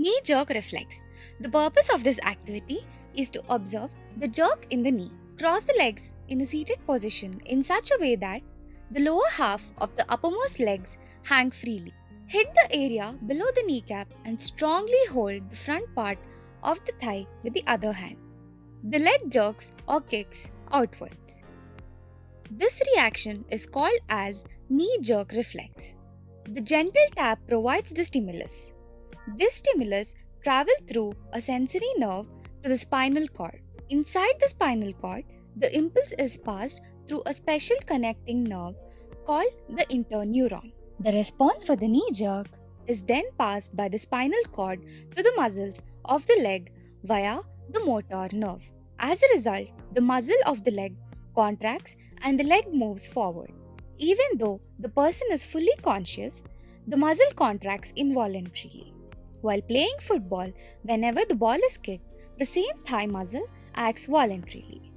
Knee jerk reflex. The purpose of this activity is to observe the jerk in the knee. Cross the legs in a seated position in such a way that the lower half of the uppermost legs hang freely. Hit the area below the kneecap and strongly hold the front part of the thigh with the other hand. The leg jerks or kicks outwards. This reaction is called as knee jerk reflex. The gentle tap provides the stimulus. This stimulus travels through a sensory nerve to the spinal cord. Inside the spinal cord, the impulse is passed through a special connecting nerve called the interneuron. The response for the knee jerk is then passed by the spinal cord to the muscles of the leg via the motor nerve. As a result, the muscle of the leg contracts and the leg moves forward. Even though the person is fully conscious, the muscle contracts involuntarily. While playing football, whenever the ball is kicked, the same thigh muscle acts voluntarily.